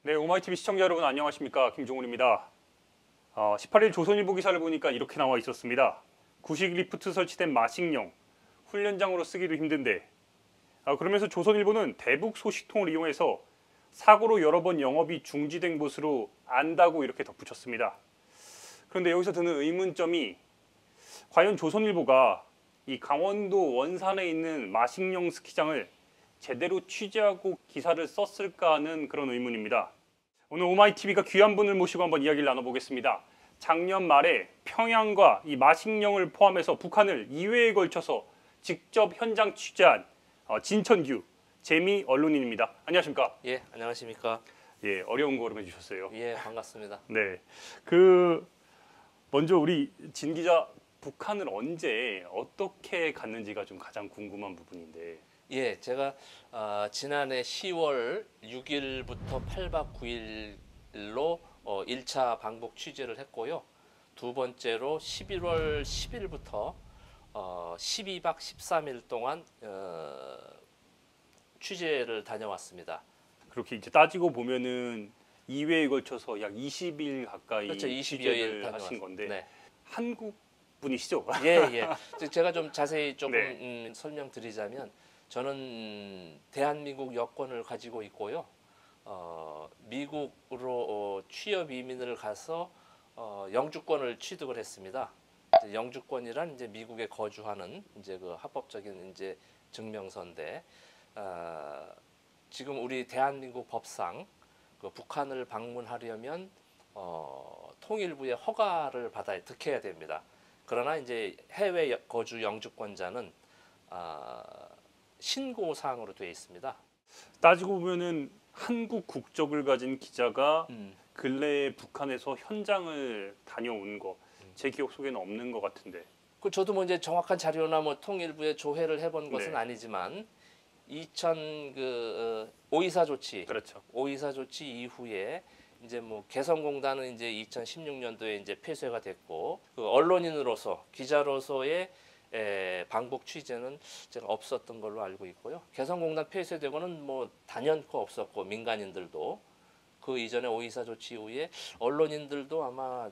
네, 오마이TV 시청자 여러분 안녕하십니까? 김종훈입니다. 18일 조선일보 기사를 보니까 이렇게 나와 있었습니다. 구식 리프트 설치된 마식령, 훈련장으로 쓰기도 힘든데 그러면서 조선일보는 대북 소식통을 이용해서 사고로 여러 번 영업이 중지된 것으로 안다고 이렇게 덧붙였습니다. 그런데 여기서 드는 의문점이 과연 조선일보가 이 강원도 원산에 있는 마식령 스키장을 제대로 취재하고 기사를 썼을까 하는 그런 의문입니다. 오늘 오마이TV가 귀한 분을 모시고 한번 이야기를 나눠보겠습니다. 작년 말에 평양과 이 마식령을 포함해서 북한을 2회에 걸쳐서 직접 현장 취재한 진천규 재미 언론인입니다. 안녕하십니까? 예, 안녕하십니까? 예, 어려운 걸음 해주셨어요. 예, 반갑습니다. 네, 먼저 우리 진 기자 북한을 언제 어떻게 갔는지가 좀 가장 궁금한 부분인데. 예, 제가 지난해 10월 6일부터 8박 9일로 1차 방북 취재를 했고요. 두 번째로 11월 10일부터 12박 13일 동안 취재를 다녀왔습니다. 그렇게 이제 따지고 보면은 2회에 걸쳐서 약 20일 가까이 그렇죠, 20여일 취재를 하신 건데 네. 한국 분이시죠? 예, 예. 제가 좀 자세히 조금 네. 설명드리자면 저는 대한민국 여권을 가지고 있고요. 미국으로 취업 이민을 가서 영주권을 취득을 했습니다. 이제 영주권이란 이제 미국에 거주하는 이제 그 합법적인 이제 증명서인데 지금 우리 대한민국 법상 그 북한을 방문하려면 통일부의 허가를 받아야 득해야 됩니다. 그러나 이제 해외 거주 영주권자는 신고 사항으로 되어 있습니다. 따지고 보면은 한국 국적을 가진 기자가 근래에 북한에서 현장을 다녀온 거 제 기억 속에는 없는 것 같은데. 그 저도 뭐 이제 정확한 자료나 뭐 통일부에 조회를 해본 것은 네. 아니지만 2000 오이사 조치, 그렇죠. 오이사 조치 이후에 이제 뭐 개성공단은 이제 2016년도에 이제 폐쇄가 됐고 그 언론인으로서 기자로서의 방북 취재는 제가 없었던 걸로 알고 있고요. 개성공단 폐쇄되고는 뭐 단연코 없었고 민간인들도 그 이전에 오이사 조치 이후에 언론인들도 아마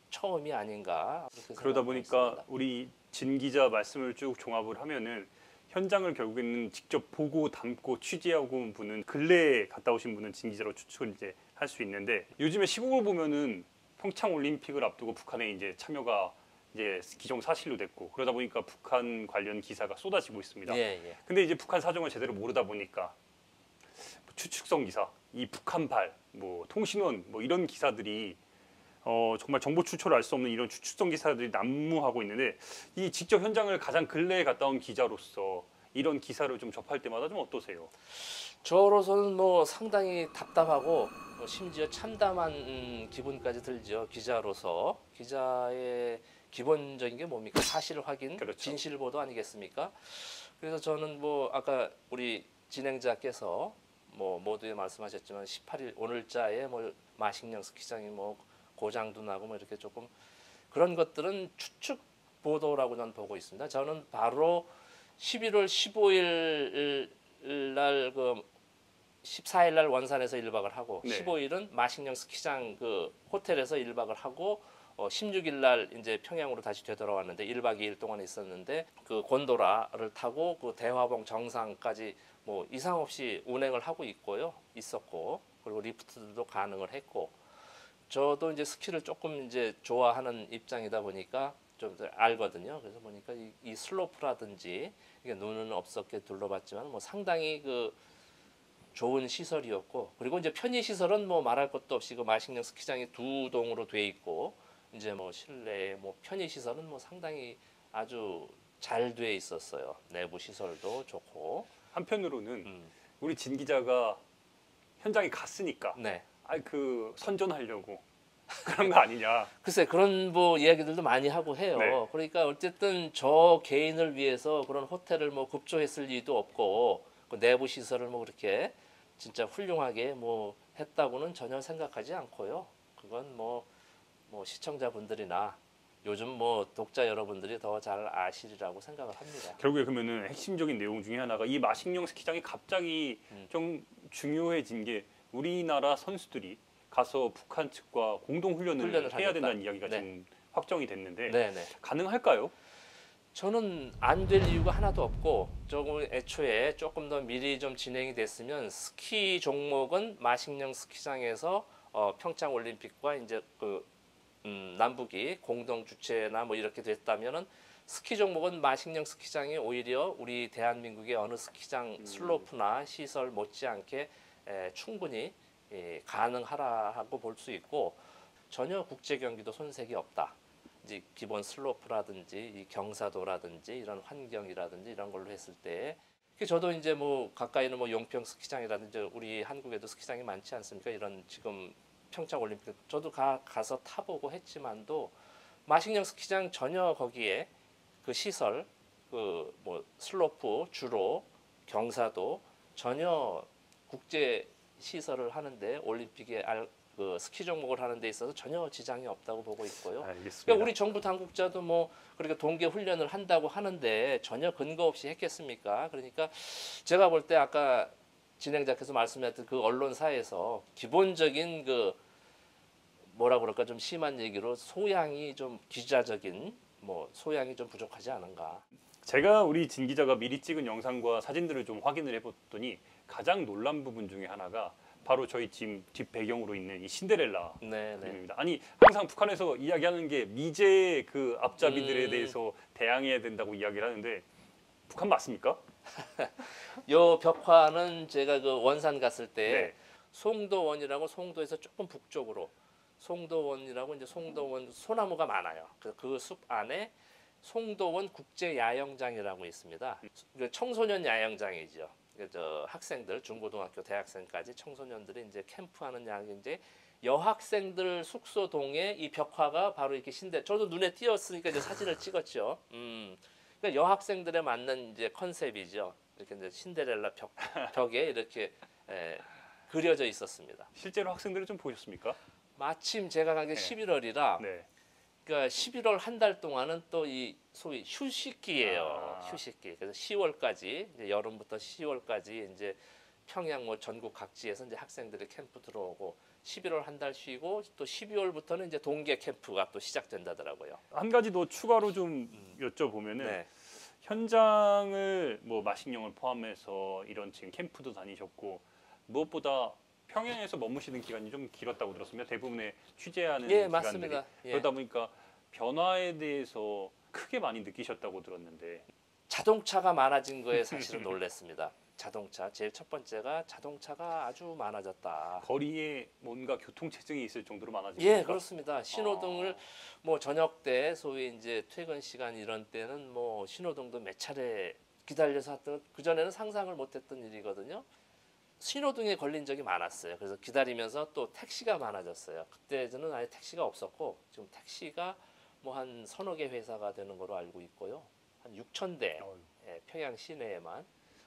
처음이 아닌가 그러다 보니까 있습니다. 우리 진 기자 말씀을 쭉 종합을 하면은 현장을 결국에는 직접 보고 담고 취재하고 온 분은 근래에 갔다 오신 분은 진 기자로 추측을 이제 할 수 있는데 요즘에 시국을 보면은 평창 올림픽을 앞두고 북한에 이제 참여가 이제 기정사실로 됐고 그러다 보니까 북한 관련 기사가 쏟아지고 있습니다. 예, 예. 근데 이제 북한 사정을 제대로 모르다 보니까 추측성 기사, 이 북한발, 뭐 통신원, 뭐 이런 기사들이 정말 정보 출처를 알 수 없는 이런 추측성 기사들이 난무하고 있는데 이 직접 현장을 가장 근래에 갔다 온 기자로서 이런 기사를 좀 접할 때마다 좀 어떠세요? 저로서는 뭐 상당히 답답하고 심지어 참담한 기분까지 들죠. 기자로서 기자의 기본적인 게 뭡니까? 사실 확인, 그렇죠. 진실 보도 아니겠습니까? 그래서 저는 뭐 아까 우리 진행자께서 뭐 모두에 말씀하셨지만 18일 오늘자에 뭐 마식령 스키장이 뭐 고장도 나고 뭐 이렇게 조금 그런 것들은 추측 보도라고 저는 보고 있습니다. 저는 바로 11월 15일 날 그 14일 날 원산에서 1박을 하고 네. 15일은 마식령 스키장 그 호텔에서 1박을 하고 16일 날 이제 평양으로 다시 되돌아왔는데 1박 2일 동안 있었는데 그 곤도라를 타고 그 대화봉 정상까지 뭐 이상 없이 운행을 하고 있었고 그리고 리프트도 가능을 했고 저도 이제 스키를 조금 이제 좋아하는 입장이다 보니까 좀 알거든요. 그래서 보니까 이 슬로프라든지 이게 눈은 없었게 둘러봤지만 뭐 상당히 그 좋은 시설이었고 그리고 이제 편의 시설은 뭐 말할 것도 없이 그 마식령 스키장이 두 동으로 돼 있고 이제 뭐 실내 뭐 편의 시설은 뭐 상당히 아주 잘 돼 있었어요. 내부 시설도 좋고 한편으로는 우리 진 기자가 현장에 갔으니까 네. 그 선전하려고 그런 거 아니냐. 글쎄 그런 뭐 이야기들도 많이 하고 해요. 네. 그러니까 어쨌든 저 개인을 위해서 그런 호텔을 뭐 급조했을 리도 없고 그 내부 시설을 뭐 그렇게 진짜 훌륭하게 뭐 했다고는 전혀 생각하지 않고요. 그건 뭐 시청자분들이나 요즘 뭐 독자 여러분들이 더 잘 아시리라고 생각을 합니다. 결국에 그러면은 핵심적인 내용 중에 하나가 이 마식령 스키장이 갑자기 좀 중요해진 게 우리나라 선수들이 가서 북한 측과 공동 훈련을 해야 하겠다. 된다는 이야기가 네. 지금 확정이 됐는데 네네. 가능할까요? 저는 안 될 이유가 하나도 없고 조금 애초에 조금 더 미리 좀 진행이 됐으면 스키 종목은 마식령 스키장에서 평창 올림픽과 이제 그 남북이 공동 주최나 뭐 이렇게 됐다면은 스키 종목은 마식령 스키장이 오히려 우리 대한민국의 어느 스키장 슬로프나 시설 못지않게 충분히 가능하라고 볼 수 있고 전혀 국제 경기도 손색이 없다. 이제 기본 슬로프라든지 이 경사도라든지 이런 환경이라든지 이런 걸로 했을 때 저도 이제 뭐 가까이는 뭐 용평 스키장이라든지 우리 한국에도 스키장이 많지 않습니까? 이런 지금 평창 올림픽 저도 가서 타보고 했지만도 마식령 스키장 전혀 거기에 그 시설 그 뭐 슬로프 주로 경사도 전혀 국제 시설을 하는데 올림픽에 그 스키 종목을 하는 데 있어서 전혀 지장이 없다고 보고 있고요. 알겠습니다. 그러니까 우리 정부 당국자도 뭐 그렇게 동계 훈련을 한다고 하는데 전혀 근거 없이 했겠습니까? 그러니까 제가 볼 때 아까 진행자께서 말씀하셨던 그 언론사에서 기본적인 그 뭐라 그럴까 좀 심한 얘기로 소양이 좀 기자적인 뭐 소양이 좀 부족하지 않은가. 제가 우리 진 기자가 미리 찍은 영상과 사진들을 좀 확인을 해봤더니 가장 놀란 부분 중에 하나가 바로 저희 지금 뒷 배경으로 있는 이 신데렐라 네네. 그림입니다. 아니 항상 북한에서 이야기하는 게 미제 그 앞잡이들에 대해서 대항해야 된다고 이야기를 하는데 북한 맞습니까? 요 벽화는 제가 그 원산 갔을 때 네. 송도원이라고 송도에서 조금 북쪽으로 송도원이라고 이제 송도원 소나무가 많아요. 그 숲 안에 송도원 국제 야영장이라고 있습니다. 청소년 야영장이죠. 저 학생들 중고등학교 대학생까지 청소년들이 이제 캠프하는 야영인데 여학생들 숙소동에 이 벽화가 바로 이렇게 저도 눈에 띄었으니까 이제 사진을 찍었죠. 그러니까 여학생들에 맞는 이제 컨셉이죠. 이렇게 이제 신데렐라 벽에 이렇게 그려져 있었습니다. 실제로 학생들을 좀 보셨습니까? 마침 제가 간 게 네. 11월이라 네. 그러니까 11월 한 달 동안은 또 이 소위 휴식기예요. 아. 휴식기. 그래서 10월까지 이제 여름부터 10월까지 이제 평양 뭐 전국 각지에서 이제 학생들이 캠프 들어오고 11월 한 달 쉬고 또 12월부터는 이제 동계 캠프가 또 시작된다더라고요. 한 가지 더 추가로 좀 여쭤보면은 네. 현장을 뭐 마식령을 포함해서 이런 지금 캠프도 다니셨고 무엇보다 평양에서 머무시는 기간이 좀 길었다고 들었습니다. 대부분의 취재하는 예, 기간들이 맞습니다. 예. 그러다 보니까 변화에 대해서 크게 많이 느끼셨다고 들었는데 자동차가 많아진 거에 사실은 놀랐습니다. 자동차 제일 첫 번째가 자동차가 아주 많아졌다. 거리에 뭔가 교통체증이 있을 정도로 많아진 예, 겁니까? 그렇습니다. 신호등을 뭐 저녁 때 소위 이제 퇴근 시간 이런 때는 뭐 신호등도 몇 차례 기다려서 했던 그 전에는 상상을 못했던 일이거든요. 신호등에 걸린 적이 많았어요. 그래서 기다리면서 또 택시가 많아졌어요. 그때는 아예 택시가 없었고 지금 택시가 뭐 한 서너 개 회사가 되는 걸로 알고 있고요. 한 6,000대 평양 시내에만.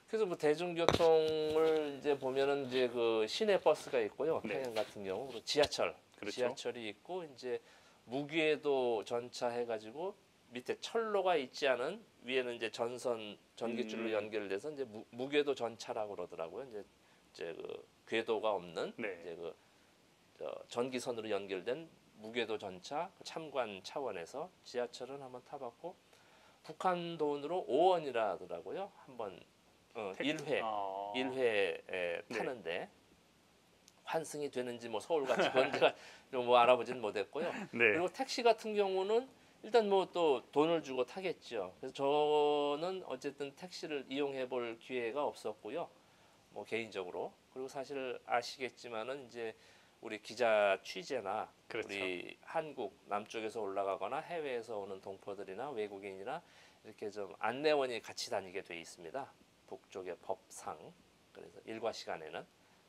그래서 뭐 대중교통을 이제 보면은 이제 그 시내 버스가 있고요. 네. 평양 같은 경우 그리고 지하철, 그렇죠. 지하철이 있고 이제 무궤도 전차 해가지고 밑에 철로가 있지 않은 위에는 이제 전기줄로 연결돼서 이제 무궤도 전차라고 그러더라고요. 이제 그 궤도가 없는 네. 이제 저 전기선으로 연결된 무궤도 전차 참관 차원에서 지하철은 한번 타봤고 북한 돈으로 5원이라 하더라고요. 한번 1회 아. 1회에 타는데 환승이 되는지 뭐 서울같이 그건 제가 뭐 알아보지는 못했고요. 네. 그리고 택시 같은 경우는 일단 뭐 또 돈을 주고 타겠죠. 그래서 저는 어쨌든 택시를 이용해 볼 기회가 없었고요. 뭐 개인적으로. 그리고 사실 아시겠지만은 이제 우리 기자 취재나 그렇죠. 우리 한국 남쪽에서 올라가거나 해외에서 오는 동포들이나 외국인이나 이렇게 좀 안내원이 같이 다니게 돼 있습니다. 북쪽의 법상. 그래서 일과 시간에는.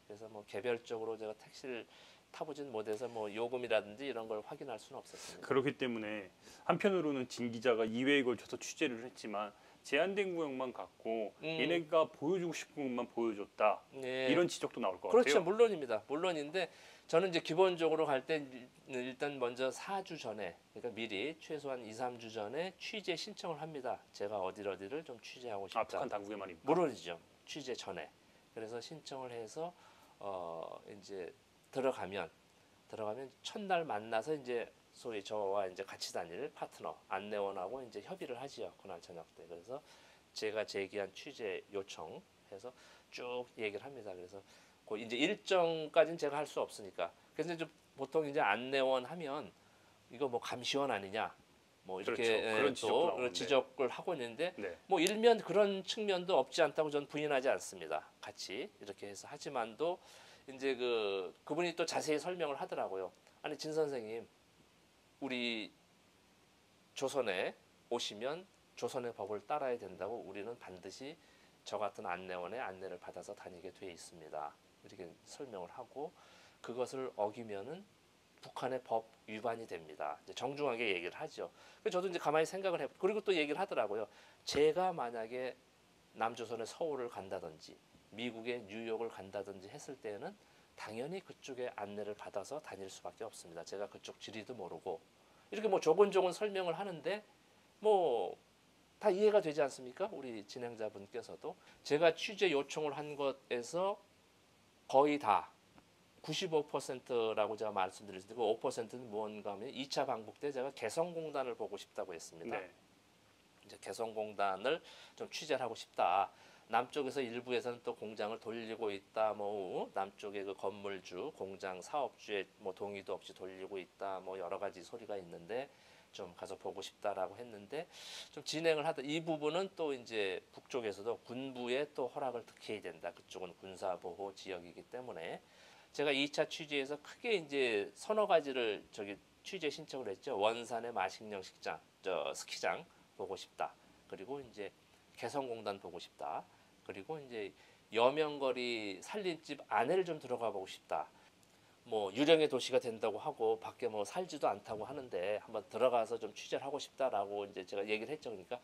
그래서 뭐 개별적으로 제가 택시를 타보진 못해서 뭐 요금이라든지 이런 걸 확인할 수는 없었습니다. 그렇기 때문에 한편으로는 진 기자가 2회에 걸쳐서 취재를 했지만 제한된 구역만 갖고 얘네가 보여주고 싶은 것만 보여줬다. 네. 이런 지적도 나올 것 그렇죠. 같아요. 물론입니다. 물론인데 저는 이제 기본적으로 갈 때 일단 먼저 4주 전에 그러니까 미리 최소한 2, 3주 전에 취재 신청을 합니다. 제가 어디를 좀 취재하고 싶다. 아, 북한 당국에만입니까? 물론이죠. 취재 전에. 그래서 신청을 해서 이제 들어가면 첫날 만나서 이제 소위 저와 이제 같이 다닐 파트너 안내원하고 이제 협의를 하지요. 그날 저녁 때. 그래서 제가 제기한 취재 요청해서 쭉 얘기를 합니다. 그래서 그 이제 일정까지는 제가 할 수 없으니까. 그래서 이제 보통 이제 안내원 하면 이거 뭐 감시원 아니냐, 뭐 이렇게 그렇죠. 그런 지적도 또 나오는데. 지적을 하고 있는데 네. 뭐 일면 그런 측면도 없지 않다고 저는 부인하지 않습니다. 같이 이렇게 해서 하지만도 이제 그분이 또 자세히 설명을 하더라고요. 아니 진 선생님, 우리 조선에 오시면 조선의 법을 따라야 된다고 우리는 반드시 저 같은 안내원의 안내를 받아서 다니게 돼 있습니다. 이렇게 설명을 하고 그것을 어기면은 북한의 법 위반이 됩니다. 이제 정중하게 얘기를 하죠. 그래서 저도 이제 가만히 생각을 해. 그리고 또 얘기를 하더라고요. 제가 만약에 남조선의 서울을 간다든지 미국의 뉴욕을 간다든지 했을 때는 당연히 그쪽에 안내를 받아서 다닐 수밖에 없습니다. 제가 그쪽 지리도 모르고 이렇게 뭐 조곤조곤 설명을 하는데 뭐 다 이해가 되지 않습니까? 우리 진행자분께서도 제가 취재 요청을 한 것에서 거의 다 95%라고 제가 말씀드릴 수 있고 5%는 무언가 하면 2차 방북 때 제가 개성공단을 보고 싶다고 했습니다. 네. 이제 개성공단을 좀 취재를 하고 싶다. 남쪽에서 일부에서는 또 공장을 돌리고 있다. 뭐 남쪽의 그 건물주, 공장 사업주의 뭐 동의도 없이 돌리고 있다. 뭐 여러 가지 소리가 있는데 좀 가서 보고 싶다라고 했는데 좀 진행을 하다 이 부분은 또 이제 북쪽에서도 군부의 또 허락을 득해야 된다. 그쪽은 군사보호 지역이기 때문에 제가 2차 취재에서 크게 이제 서너 가지를 저기 취재 신청을 했죠. 원산의 마식령 식장, 저 스키장 보고 싶다. 그리고 이제 개성공단 보고 싶다. 그리고 이제 여명거리 살림집 안에를 좀 들어가 보고 싶다. 뭐 유령의 도시가 된다고 하고 밖에 뭐 살지도 않다고 하는데 한번 들어가서 좀 취재를 하고 싶다라고 이제 제가 얘기를 했죠. 그러니까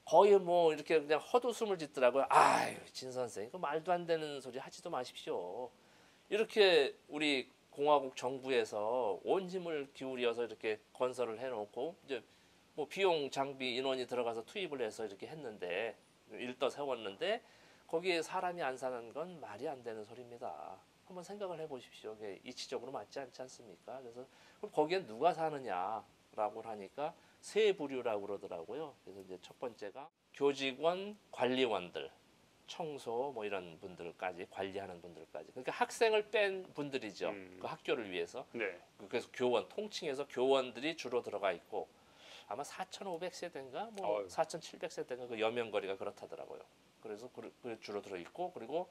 거의 뭐 이렇게 그냥 헛웃음을 짓더라고요. 아유, 진 선생, 그 말도 안 되는 소리 하지도 마십시오. 이렇게 우리 공화국 정부에서 온 힘을 기울여서 이렇게 건설을 해놓고 이제 뭐 비용 장비 인원이 들어가서 투입을 해서 이렇게 했는데 일도 세웠는데 거기에 사람이 안 사는 건 말이 안 되는 소리입니다. 한번 생각을 해보십시오. 이게 이치적으로 맞지 않지 않습니까? 그래서 그럼 거기에 누가 사느냐라고 하니까 세 부류라고 그러더라고요. 그래서 이제 첫 번째가 교직원, 관리원들, 청소 뭐 이런 분들까지 관리하는 분들까지. 그러니까 학생을 뺀 분들이죠. 그 학교를 위해서. 네. 그래서 교원 통칭해서 교원들이 주로 들어가 있고 아마 4,500세대인가 뭐 어휴. 4,700세대인가 그 여명거리가 그렇다더라고요. 그래서 그 주로 들어 있고 그리고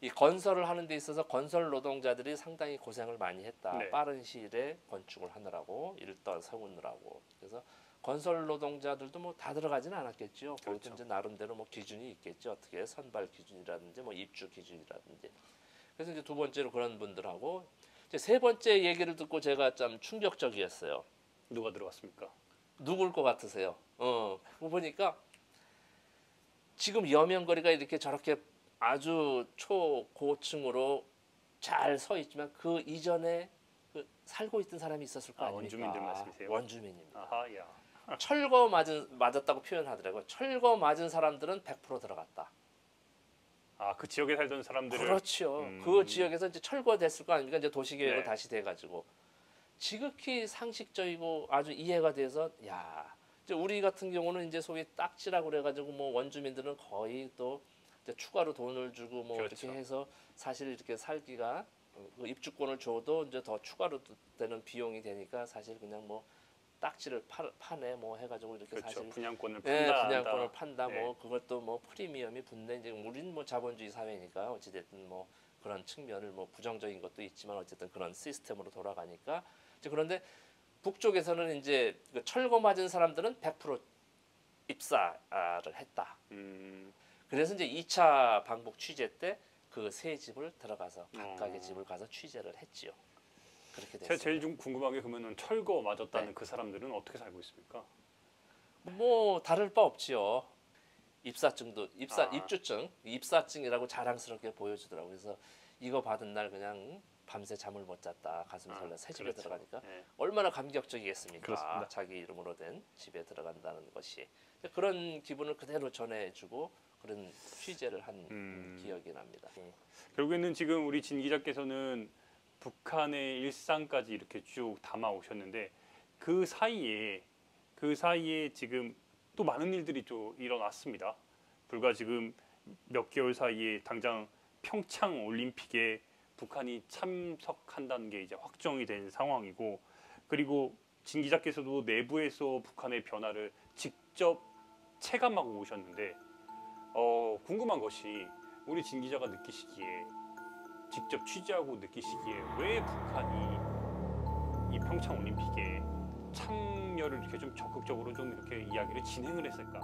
이 건설을 하는 데 있어서 건설 노동자들이 상당히 고생을 많이 했다. 네. 빠른 시일에 건축을 하느라고 일단 세우느라고. 그래서 건설 노동자들도 뭐 다 들어가지는 않았겠죠. 거기도 그렇죠. 이제 나름대로 뭐 기준이 있겠죠. 어떻게 선발 기준이라든지 뭐 입주 기준이라든지. 그래서 이제 두 번째로 그런 분들하고 이제 세 번째 얘기를 듣고 제가 좀 충격적이었어요. 누가 들어갔습니까? 누굴 것 같으세요? 그거 보니까 지금 여명거리가 이렇게 저렇게 아주 초고층으로 잘 서 있지만 그 이전에 그 살고 있던 사람이 있었을 거 아닙니까? 원주민들 말씀이세요? 원주민입니다. 아하, 야. 철거 맞았다고 표현하더라고요. 철거 맞은 사람들은 100% 들어갔다. 아, 그 지역에 살던 사람들을. 그렇죠. 그 지역에서 이제 철거됐을 거 아닙니까? 이제 도시계획을 네. 다시 돼가지고 지극히 상식적이고 아주 이해가 돼서 야, 이제 우리 같은 경우는 이제 소위 딱지라고 그래가지고 뭐 원주민들은 거의 또 이제 추가로 돈을 주고 뭐 그렇죠. 이렇게 해서 사실 이렇게 살기가 그 입주권을 줘도 이제 더 추가로 되는 비용이 되니까 사실 그냥 뭐 딱지를 파네 뭐 해가지고 이렇게 그렇죠. 사실 분양권을 예, 판다. 분양권을 한다. 판다 네. 뭐 그것도 뭐 프리미엄이 붙네. 이제 우리는 뭐 자본주의 사회니까 어찌됐든 뭐 그런 측면을 뭐 부정적인 것도 있지만 어쨌든 그런 시스템으로 돌아가니까 이제 그런데 북쪽에서는 이제 그 철거 맞은 사람들은 100% 입사를 했다. 그래서 이제 2차 방북 취재 때 그 세 집을 들어가서 각각의 집을 가서 취재를 했지요. 그렇게 제가 됐어요. 제일 좀 궁금한 게 그러면 철거 맞았다는 네. 그 사람들은 어떻게 살고 있습니까? 뭐 다를 바 없지요. 입사증도 아. 입주증, 입사증이라고 자랑스럽게 보여주더라고요. 그래서 이거 받은 날 그냥 밤새 잠을 못 잤다. 가슴이 설레. 새 집에 그렇죠. 들어가니까 네. 얼마나 감격적이겠습니까? 그렇습니다. 자기 이름으로 된 집에 들어간다는 것이 그런 기분을 그대로 전해주고 그런 취재를 한 기억이 납니다. 결국에는 지금 우리 진 기자께서는 북한의 일상까지 이렇게 쭉 담아 오셨는데 그 사이에 지금 또 많은 일들이 또 일어났습니다. 불과 지금 몇 개월 사이에 당장 평창 올림픽에 북한이 참석한다는 게 이제 확정이 된 상황이고, 그리고 진 기자께서도 내부에서 북한의 변화를 직접 체감하고 오셨는데 궁금한 것이 우리 진 기자가 느끼시기에 직접 취재하고 느끼시기에 왜 북한이 이 평창 올림픽에 참여를 이렇게 좀 적극적으로 좀 이렇게 이야기를 진행을 했을까?